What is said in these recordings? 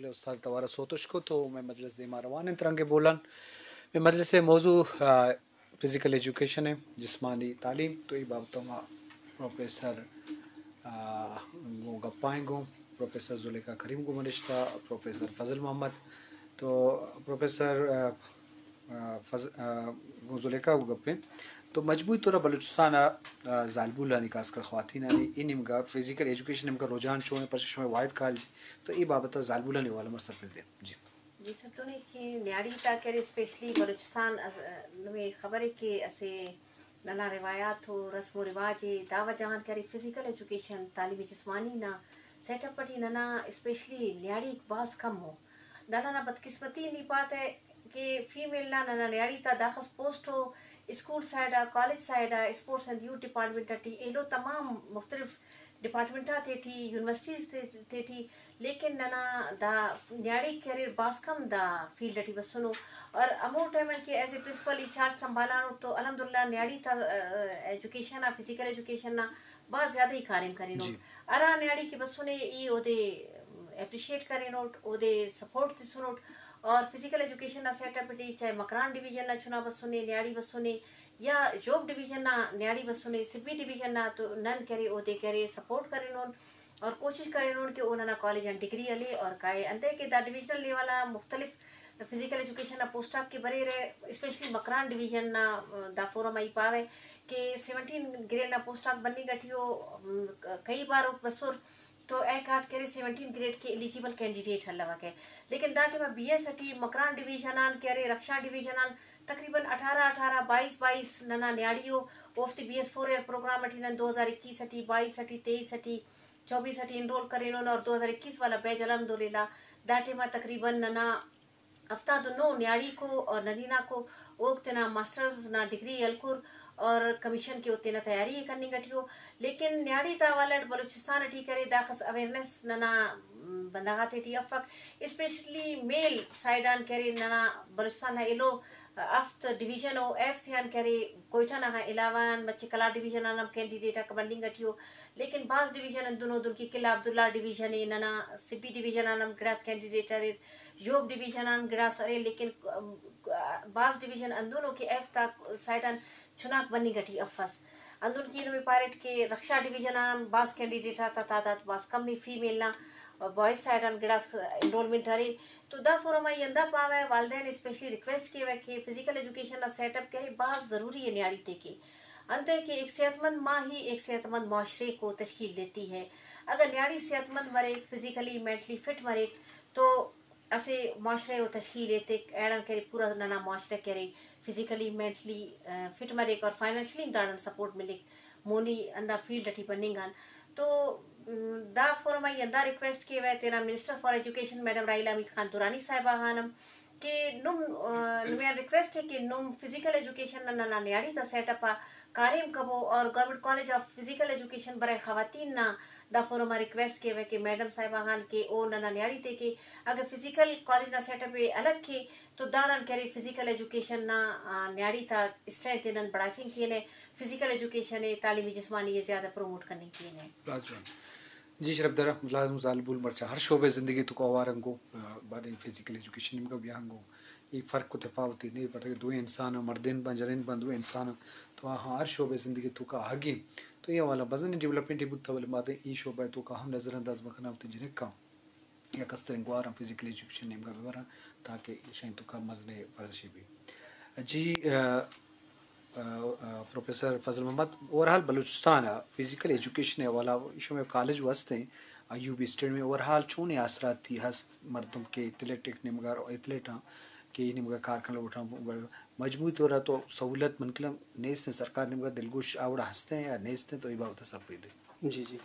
ولی استاد توارا سوتش کو تو میں مجلس دیما روان ترنگ بولن میں مجلس موضوع فزیکل ایجوکیشن ہے جسمانی تعلیم تو یہ بابتوں پروفیسر گو گپائیں گو پروفیسر زلیخا کریم گو منشتہ پروفیسر فضل محمد تو پروفیسر گو زلیخا گو گپیں تو مجموعی طور بلوچستان زالبولا نکاس کر خواتین ان امگا فزیکل ایجوکیشن امگا رجحان چون پرشش میں واحد کالج تو یہ بابت زالبولا نے والا مرسل دے جی جی سب تو نہیں کہ نیاڑی تا کرے اسپیشلی بلوچستان میں خبر ہے کہ اسے ننا روایات ہو رسم و رواج دعوت جہان کرے فزیکل ایجوکیشن تعلیمی جسمانی نہ سیٹ اپ پٹی ننا اسپیشلی نیاڑی بعض کم ہو دانا بدقسمتی نہیں بات ہے کہ فیمیل نہ نیاڑی تا داخص پوسٹ ہو اسکول سائڈا کالج سائڈا اسپورٹس اینڈ یوتھ ڈپارٹمنٹ ٹی ایلو تمام مختلف ڈپارٹمنٹا تھے ٹھی یونیورسٹیز تھے ٹھی لیکن ننا دا نیاڑی کیریئر باس کم دا فیلڈ ٹی بس سنو اور امو ٹائم کے ایز اے پرنسپل چارج سنبھالا تو الحمدللہ نیاڑی تا ایجوکیشن فزیکل ایجوکیشن نا بہت زیادہ ہی کاریم کریں جی ارا نیاڑی کے بس سنے ای او دے اپریشیٹ کریں نوٹ او دے سپورٹ تے سنوٹ اور فزیکل ایجوکیشن نا سیٹ اپ ٹی چاہے مکران ڈویژن نا چنا بس سنے نیاڑی بس سنے یا جوب ڈویژن نا نیاڑی بس سنے سبی ڈویژن نا تو نن کرے او دے کرے سپورٹ کریں نون اور کوشش کریں نون کہ انہوں نے کالج اینڈ ڈگری علی اور کائے اندے کہ دا ڈویژنل لیول مختلف فزیکل ایجوکیشن نا پوسٹ آف کے بڑے رہے اسپیشلی مکران ڈویژن نا دا فورم آئی پاوے کہ 17 گریڈ نا پوسٹ آف بنی گٹھیو کئی بار بسور تو اے کاٹ کرے 17 گریڈ کے ایلیجیبل کینڈیڈیٹ ہل لگا کے لیکن دا ٹائم بی ایس ٹی مکران ڈویژنان کرے رکشا ڈویژنان تقریباً 18 22 ننا نیاڑیو اوفتی بی ایس 4 ایئر پروگرام اٹھی نن 2021 اٹھی 22 اٹھی 23 اٹھی 24 اٹھی انرول کرے نون اور 2021 والا بیچ الحمدللہ دا ٹائم تقریباً ننا افتاد نو نیاڑی کو اور نرینا کو اوک نا ماسٹرز نا ڈگری الکور اور کمیشن کے ہوتے نا تیاری کرنی گٹھیو لیکن نیاڑی تا والڈ بلوچستان ٹی کرے داخص اویئرنیس ننا بنداغات ٹی افق اسپیشلی میل سائڈان کرے ننا بلوچستان نا ایلو افت ڈویژن او ایف سیان کرے کوئٹہ نا علاوہ بچے کلا ڈویژن نام کینڈیڈیٹ بنڈنگ گٹھیو لیکن بعض ڈویژن دونوں دن کی قلعہ عبداللہ ڈویژن ننا سبی ڈویژن نام گڑاس کینڈیڈیٹ یوگ ڈویژن گڑاس ارے لیکن بعض ڈویژن اندونوں کے ایف تا سائڈان چناک بنی گٹھی افس اندون کی میں پائرٹ کے رکشا ڈویژن بعض کینڈیڈیٹ آتا تعداد بعض کم نہیں فیمیل نا بوائز سائڈان گڑاس انرولمنٹ ہرے تو دا فورم آئی اندہ پاوے والدین اسپیشلی ریکویسٹ کیے ہوئے کہ فزیکل ایجوکیشن نا سیٹ اپ کرے بعض ضروری ہے نیاڑی تے کے انتے کہ ایک صحت مند ماں ہی ایک صحت مند معاشرے کو تشکیل دیتی ہے اگر نیاڑی صحت مند مرے فزیکلی مینٹلی فٹ مرے تو اسے معاشرے کو تشکیل دیتے ایڈن کرے پورا ننا معاشرہ کرے فزیکلی مینٹلی فٹ مرے اور فائنینشلی دارن سپورٹ ملے مونی اندہ فیلڈ ٹی بننگان تو دا فورم آئی اندہ ریکویسٹ کیے ہوئے تیرا minister for education madam Raheel Hameed Khan Durrani Sahiba خانم کہ نم نمیاں ریکویسٹ ہے کہ نم فزیکل ایجوکیشن ننا نیاڑی تا سیٹ اپا کاریم کبو اور government college of physical education برائے خواتین نا دا فورم ریکویسٹ کیے ہوئے کہ میڈم صاحبہ خان کے او ننا نیاڑی تے کہ اگر فزیکل کالج نا سیٹ اپ الگ کے تو داڑن کرے فزیکل ایجوکیشن نا نیاڑی تا اسٹرینتھ نن بڑھائفنگ کیے فزیکل ایجوکیشن تعلیمی جسمانی زیادہ پروموٹ کرنے کیے جی شرف درہ لازم ظالبول مرچہ ہر شعبے زندگی تو کو آوارنگو بعد فزیکل ایجوکیشن کا بھی ہنگو یہ فرق کو تفاوتی نہیں پڑتا کہ دو انسان مردین بن جرین بن دو انسان تو ہاں ہر شعبے زندگی تو کا حگین تو یہ والا بزن ڈیولپمنٹ بتا والے مادے ای شعبہ تو کا ہم نظر انداز بکنا ہوتے جنہیں کام یا کسترنگ وارم فزیکل ایجوکیشن نیم کا بورا تاکہ شاید تو کا مزنے ورزشی بھی جی پروفیسر فضل محمد اوورال بلوچستان فزیکل ایجوکیشن والا ایشو میں کالج واسطے ایوبی اسٹیٹ میں اوورال چون اثرات تھی ہست مردم کے ایتھلیٹک نمگار ایتھلیٹ کہ نمگا کارکن اٹھا مجموعی طور تو سہولت منقلم نیست سرکار نمگا دلگوش آوڑا ہنستے ہیں یا نیست ہیں تو یہ بات سب پہ دے جی جی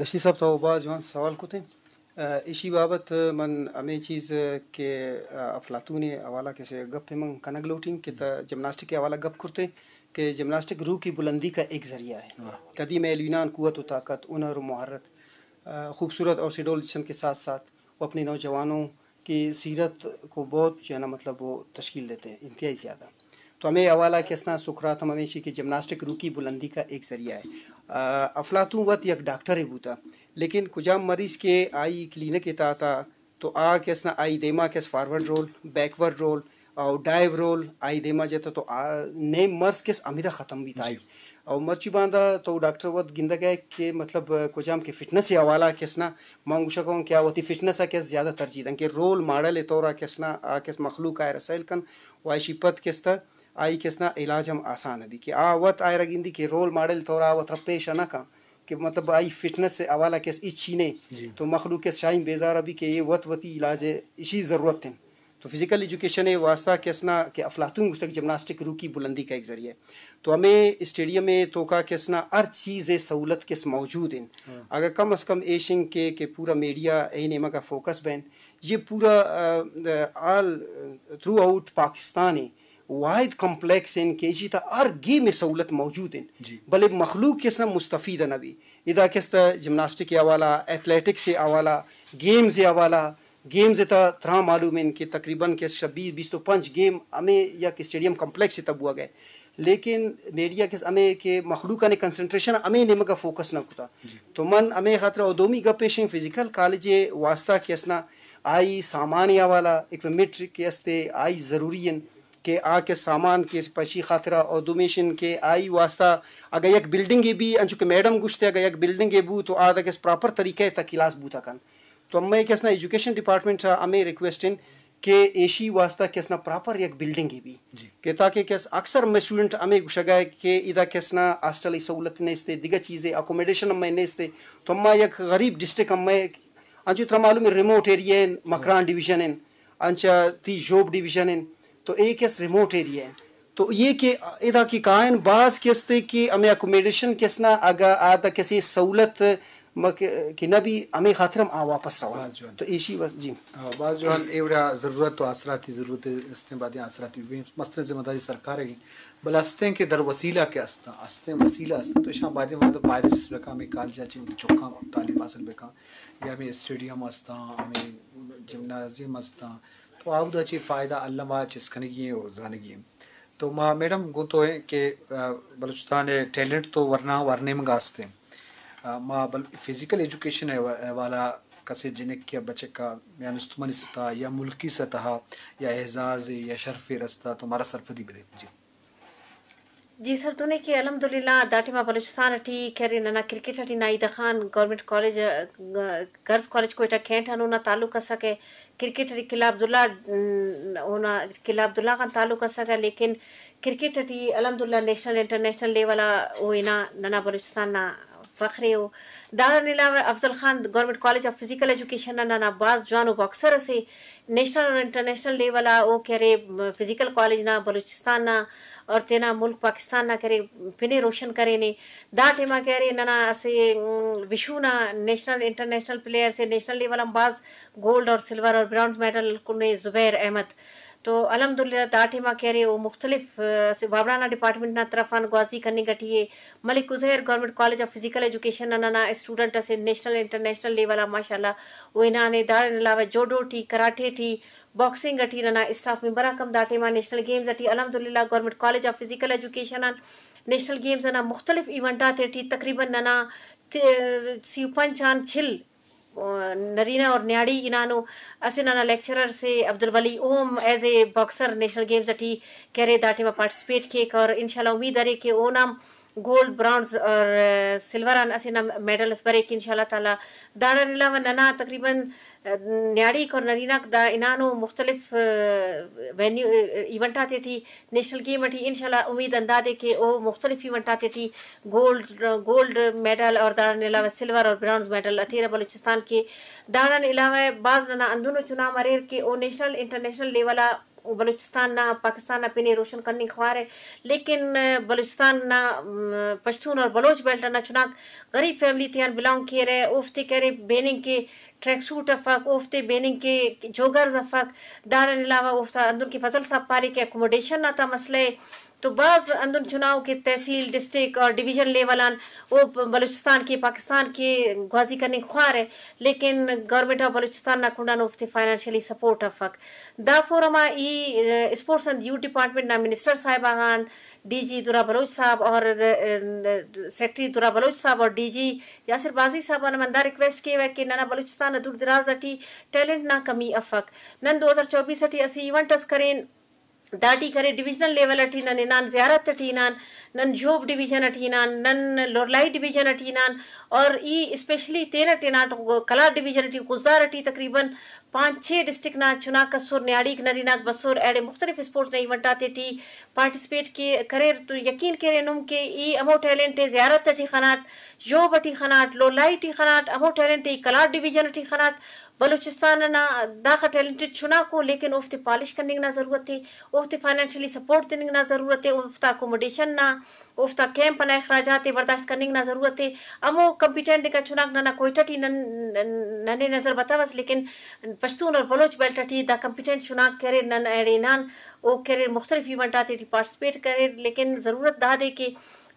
دشتی صاحب تو بعض جوان سوال کو تھے اسی بابت من ہمیں چیز کے افلاطون حوالہ کیسے گپ من کنگ لوٹیں کہ جمناسٹک کے حوالہ گپ کرتے کہ جمناسٹک روح کی بلندی کا ایک ذریعہ ہے قدیم ایلینان قوت و طاقت ہنر و مہارت خوبصورت اور سیڈول جسم کے ساتھ ساتھ وہ اپنے نوجوانوں کی سیرت کو بہت جو ہے نا مطلب وہ تشکیل دیتے ہیں انتہائی زیادہ تو ہمیں حوالہ کیسنا سکرات ہم ہمیشہ کہ جمناسٹک روح کی بلندی کا ایک ذریعہ ہے افلاطون وقت یک ڈاکٹر ہے بوتا لیکن کجام مریض کے آئی کلینک اتا تو آ کیسنا آئی دیما کیس فارورڈ رول بیکورڈ رول اور ڈائیو رول آئی دیما جاتا تو نیم مرز کیس امیدہ ختم بھی تھا اور مرچی باندھا تو ڈاکٹر ود گندہ گئے کہ مطلب کچھ کے فٹنس سے حوالہ کیسنا مانگو شکوں کیا ہوتی فٹنس کیس زیادہ ترجیح دیں کہ رول ماڈل طورا کیسنا کیس مخلوق آئے رسائل کن وائشی پت کیستا آئی کیسنا علاج ہم آسان ہے کہ وط آئے رگندی کہ رول ماڈل طورا وط رپیش نہ کا کہ مطلب آئی فٹنس سے حوالہ کیس اچھینے تو مخلوق کے شائن بیزارہ بھی کہ یہ وطی علاج ہے اسی ضرورت ہے تو فزیکل ایجوکیشن واسطہ کیسنا کہ افلاطون گشتک جمناسٹک روح کی بلندی کا ایک ذریعہ ہے تو ہمیں اسٹیڈیم میں تو کا کیسنا ہر چیز سہولت کیس موجود ہیں اگر کم از کم ایشین کے کہ پورا میڈیا اینما کا فوکس بین یہ پورا آل تھرو آؤٹ پاکستان ہے واحد کمپلیکس ان کے جی تا ہر گیم میں سہولت موجود ہیں بلے مخلوق کیسنا مستفید ہے نبی ادا کیستا جمناسٹک کے حوالہ ایتھلیٹکس سے حوالہ گیمز سے حوالہ گیمز تا ترا معلوم ہے کہ تقریباً کے 20-25 گیم ہمیں یا کہ اسٹیڈیم کمپلیکس سے تب ہوا گئے لیکن میڈیا کے ہمیں کہ مخلوقہ نے کنسنٹریشن ہمیں نیم کا فوکس نہ کتا تو من ہمیں خاطر ادومی گپیشن فزیکل کالج واسطہ کیسنا آئی سامان حوالہ ایکوپمنٹ کے استے آئی ضروری ہیں کہ آ کے سامان کے پشی خاطرہ ادومیشن کے آئی واسطہ اگر یک بلڈنگ بھی انچو کہ میڈم گشتے اگر یک بلڈنگ بو تو آدھا کس پراپر طریقے تا کلاس بوتا کن تو ہمیں کیسنا ایجوکیشن ڈپارٹمنٹ ہمیں ریکویسٹن کہ ایشی واسطہ کیسنا پراپر یک بلڈنگ بھی کہ تاکہ کیس اکثر میں اسٹوڈنٹ ہمیں گشگائے کہ ادا کیسنا ہاسٹل سہولت نیستے دیگر چیزیں اکوموڈیشن ہمیں نیستے تو ہمیں یک غریب ڈسٹرک ہمیں انچو ترا معلوم ریموٹ ایریا ہیں مکران ڈویژن ہیں انچا تی جوب ڈویژن ہیں تو ایک ایس ریموٹ ایریا ہے تو یہ کہ ادا کی کائن بعض کیستے کہ ہمیں اکوموڈیشن کیسنا اگر آدھا کسی سہولت کہ نبی ہمیں خاطر ہم واپس رہا تو ایشی بس جی بعض جو ایوڑا ضرورت تو آسراتی ضرورت اس نے بعد آسراتی مستر ذمہ داری سرکار ہے بل ہستے کہ در وسیلہ کے استا ہستے وسیلہ استا تو اشاں بعد میں تو پائے جس بکا ہمیں کالجہ چی چوکا تعلیم حاصل بکا یا ہمیں اسٹیڈیم استا ہمیں جمنازیم استا تو آؤ دا چی فائدہ اللہ ما چس کنگی اور زانگی تو ماں میڈم گو تو ہے کہ بلوچستان ٹیلنٹ تو ورنے منگا استے ما بل فزیکل ایجوکیشن والا کسی جنک کیا بچے کا یا نستمانی سطح یا ملکی سطح یا اعزاز یا شرف رستہ تمہارا سرفدی بدے جی سر تو نے کہ الحمدللہ داٹی ما بلوچستان ٹی کری ننا کرکٹ ٹی نائی دخان government college girls college Quetta Kent ہنو نا تعلق سکے کرکٹ ٹی قلعہ عبداللہ ہونا قلعہ عبداللہ کا تعلق سکے لیکن کرکٹ ٹی الحمدللہ نیشنل انٹرنیشنل لیولا ہوئینا ننا بلوچستان نا فخرے ہو دارن علاوہ Afzal Khan government college of physical education نا بعض جوانو باکسر سے نیشنل اور انٹرنیشنل لیولا او کرے فزیکل کالج نا بلوچستان نا اور تینا ملک پاکستان نہ کرے پنے روشن کرے نے دا ٹیما کہہ رہے ننا سے وشونا نیشنل انٹرنیشنل پلیئر سے نیشنل لیول ہم بعض گولڈ اور سلور اور برانز میڈل کنے زبیر احمد تو الحمدللہ دا ٹیما کہہ رہے وہ مختلف بابرانا ڈپارٹمنٹ نا طرفان گوازی کرنے گٹھیے Malik Uzair government college of physical education ننا اسٹوڈنٹ سے نیشنل انٹرنیشنل لیول ماشاءاللہ وہ انہاں نے دار علاوہ جوڈو ٹی کراٹے ٹی باکسنگ اٹھی ننا اسٹاف ممبر کم داٹے ما نیشنل گیمز اٹھی الحمدللہ government college of physical education national games نا مختلف ایونٹات اٹھی تقریباً ننا 55 نرینا اور نیاڑی انانو اسے نانا لیکچرر سے Abdul Wali Om as a boxer national games اٹھی کہرے داٹے میں پارٹیسپیٹ کیے اور انشاءاللہ امید ہے کہ او نام گولڈ برانز اور سلور اسے نام میڈل اس برے کہ انشاءاللہ تعالی دارن علاوہ ننا تقریباً نیاڑی اور نرینا دا انانو مختلف وینیو ایونٹات اٹھی نیشنل گیم اٹھی انشاءاللہ امید اندادے کہ او مختلف ایونٹات اٹھی گولڈ میڈل اور دارن علاوہ سلور اور برانز میڈل اتھیرا بلوچستان کے دارن علاوہ بعض ننا اندونو چنا مریر کہ او نیشنل انٹرنیشنل لیولا بلوچستان نا پاکستان نا پنے روشن کرنے خوار ہے لیکن بلوچستان نا پشتون اور بلوچ بیلٹ نا چناک غریب فیملی تھیان بلانگ کیے رہے اوفتے کرے بیننگ کے ٹریک سوٹ افق اوفتے بیننگ کے جوگرز افق دارن علاوہ اوفتا اندر کی فضل صاحب پارے کے اکوموڈیشن نہ تھا مسئلہ تو بعض اندر چناؤ کے تحصیل ڈسٹرک اور ڈویژن لیولان وہ بلوچستان کے پاکستان کے غازی کرنے خوار ہے لیکن گورنمنٹ آف بلوچستان نہ کنڈا نوفتے فائنینشلی سپورٹ افق دا فورما e sports and youth department نا منسٹر صاحب آغان ڈی جی درا بلوچ صاحب اور سیکٹری درا بلوچ صاحب اور ڈی جی یاسر بازی صاحب نے مندہ ریکویسٹ کیے ہوئے کہ ننا بلوچستان دور دراز اٹھی ٹیلنٹ نہ کمی افق نن 2024 اٹھی اسی ایونٹس کریں داٹی کرے ڈویژنل لیول اٹھینان انان زیارت اٹھینان نن جوب ڈویژن اٹھینان نن لورلائی ڈویژن اٹھینان اور ای اسپیشلی تیرہ ٹیناٹ کلا ڈویژن اٹھی گزار اٹھی تقریباً 5-6 ڈسٹرکٹ نا چنا کسور نیاڑیک نریناک بسور ایڑے مختلف اسپورٹ نا ایونٹ آتے ٹی پارٹیسپیٹ کی کرے تو یقین کرے نم کہ ای امو ٹیلنٹ زیارت اٹھی خناٹ جوب اٹھی خناٹ لورلائی ٹی خناٹ امو ٹیلنٹ کلا ڈویژن اٹھی خناٹ بلوچستان نا داخل ٹیلنٹڈ چنا کو لیکن افتے پالش کرنے نا ضرورت ہے افتے فائنینشلی سپورٹ دینے نا ضرورت ہے افتا اکوموڈیشن نا افتا کیمپ نا اخراجات برداشت کرنے نا ضرورت ہے امو کمپیٹنٹ کا چناک نہ کوئٹہ ٹی ننے نظر بتاوس لیکن پشتون اور بلوچ بیلٹ ٹی دا کمپیٹنٹ چناک کرے نن ایڑے نان او کرے مختلف ایونٹ آتے ٹی پارٹیسپیٹ کرے لیکن ضرورت دا دے کہ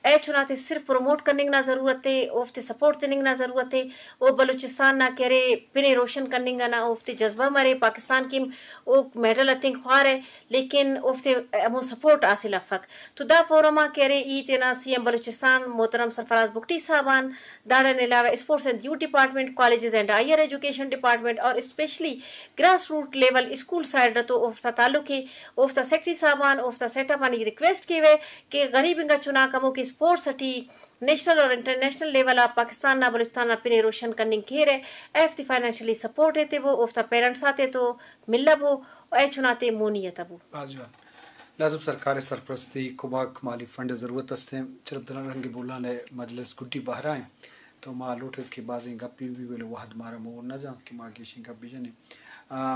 اے چناتے صرف پروموٹ کرنے نا ضرورت ہے افتے سپورٹ دینے نا ضرورت ہے او بلوچستان نا کرے پنے روشن کرنے نا افتے جذبہ مرے پاکستان کی او میڈل اتنگ خوار ہے لیکن افتے امو سپورٹ حاصل افق تو دا فورما کرے ای تینا سی ایم بلوچستان محترم سرفراز بگٹی صاحبان داڑن علاوہ sports and youth department colleges and higher education department اور specially grass root level school side تو افتا تعلق ہے افتا سیکٹری صاحبان افتا سیٹ اپ آنی ریکویسٹ کی ہوئے کہ غریب انگا چنا کمو کی اسپورٹس اٹھی نیشنل اور انٹرنیشنل لیول آپ پاکستان نا بلوچستان نا پنے روشن کرنے گھیر ہے ایفتی فائنینشلی سپورٹ ہے تے وہ افتا پیرنٹس آتے تو ملب ہو اے چناتے مونیت ابو لازم سرکار سرپرستی کماک مالی فنڈ ضرورت استے چرب دلان رنگی بولان ہے مجلس گٹی باہرائیں تو ماں لوٹے کے بازیں گپی بھی ویلو واحد مارا مور نہ جاؤں کہ ماں گیشیں گپ بھی جانے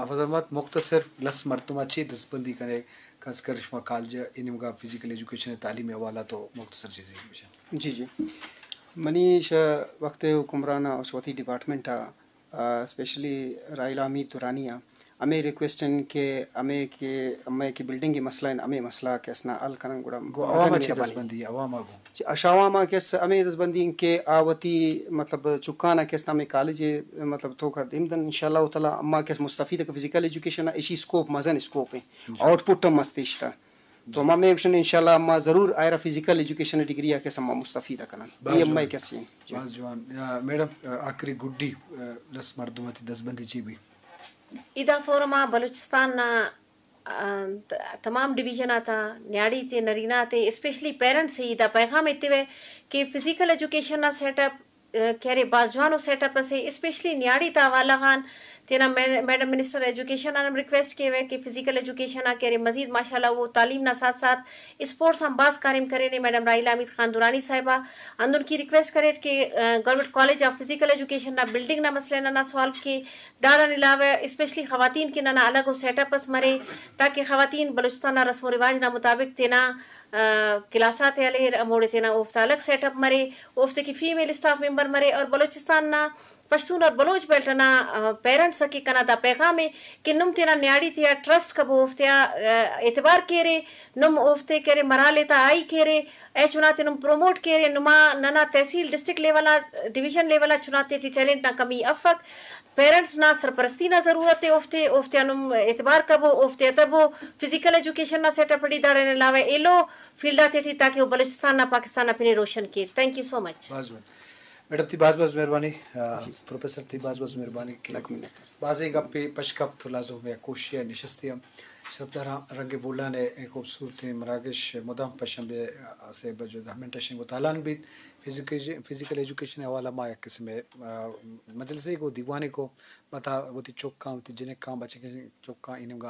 فضلمات مختصر لس مرتبہ چی دستبندی کرے خاص کر شما کالج انم کا فزیکل ایجوکیشن تعلیمی حوالہ تو مختصر چیزیں جی جی منیش وقت حکمرانہ اسوتی ڈپارٹمنٹ اسپیشلی رائلا حمید دورانیہ ہمیں ریکویسٹن کہ ہمیں کی بلڈنگ مسئلہ ہمیں مسئلہ کیسنا ال کنن گڑا عوام اچھی دستبندی عوام آگو اشاواما کیس ہمیں دستبندی کہ آوتی مطلب چکانا کیسنا ہمیں کالج مطلب تو کا دم دن انشاءاللہ تعالی اما کیس مستفید فزیکل ایجوکیشن اسی اسکوپ مزن اسکوپ ہے آؤٹ پٹ مستشتا تو ہم میں انشاءاللہ اما ضرور آئرہ فزیکل ایجوکیشن ڈگری کے سما مستفید کرنا یہ اما کیس چین باز جوان میڈم آخری گڈی لس مردماتی دستبندی چی بھی ادا فورما بلوچستان نا تمام ڈویژن آتا نیاڑی تے نرینا تے اسپیشلی پیرنٹس سے ادا پیغام اتے ہوئے کہ فزیکل ایجوکیشن نا سیٹ اپ کہرے بازوانو سیٹ اپ سے اسپیشلی نیاڑی تا والا خان تینا میڈم منسٹر ایجوکیشن آنم ریکویسٹ کیے ہوئے کہ فزیکل ایجوکیشن آ کہرے مزید ماشاءاللہ وہ تعلیم نا ساتھ ساتھ اسپورٹس ہم باز کارم کرے نے میڈم رائلا حمید خان دورانی صاحبہ اندر کی ریکویسٹ کرے کہ government college of physical education نا بلڈنگ نا مسئلہ نا سالو کے دارن علاوہ اسپیشلی خواتین کے نا الگ ہو سیٹ اپس مرے تاکہ خواتین بلوچستان نا رسم و رواج نا مطابق تینا کلاسات علیہ موڑے تینا افتا الگ سیٹ اپ مرے افتے کی فیمیل اسٹاف ممبر مرے اور بلوچستان نا پشتون اور بلوچ بیلٹ نا پیرنٹس کی کنا دا پیغام ہے کہ نم تینا نیاڑی تیا ٹرسٹ کبو افتیا اعتبار کیرے نم افتے کرے مرالے تا آئی کیرے اے چناتے نم پروموٹ کیرے نما ننا تحصیل ڈسٹرکٹ لیولا ڈویژن لیولا چناتے ٹی ٹیلنٹ نا کمی افق پیرنٹس نا سرپرستی نا ضرورت ہے افتے نم اعتبار کبو افتے تبو فزیکل ایجوکیشن نا سیٹ اپ ڈی دارن علاوہ ایلو فیلڈ آتے ٹی تاکہ وہ بلوچستان نا پاکستان نا پھر روشن کیر thank you so much madam تی باز مہربانی پروفیسر تی باز مہربانی بازیں گپے پشکپ تو لازم میں کوشیاں نشستی ہم شبدہ رنگ بولا نے خوبصورت مراکش مدام پشنبے سے بجو دہمنٹشن کو تالان بھی فزیکل ایجوکیشن حوالہ ما ایک قسم مجلسی کو دیوانے کو بتا وہ تی چوک کام تی جنک کام بچے کے چوک کام انہوں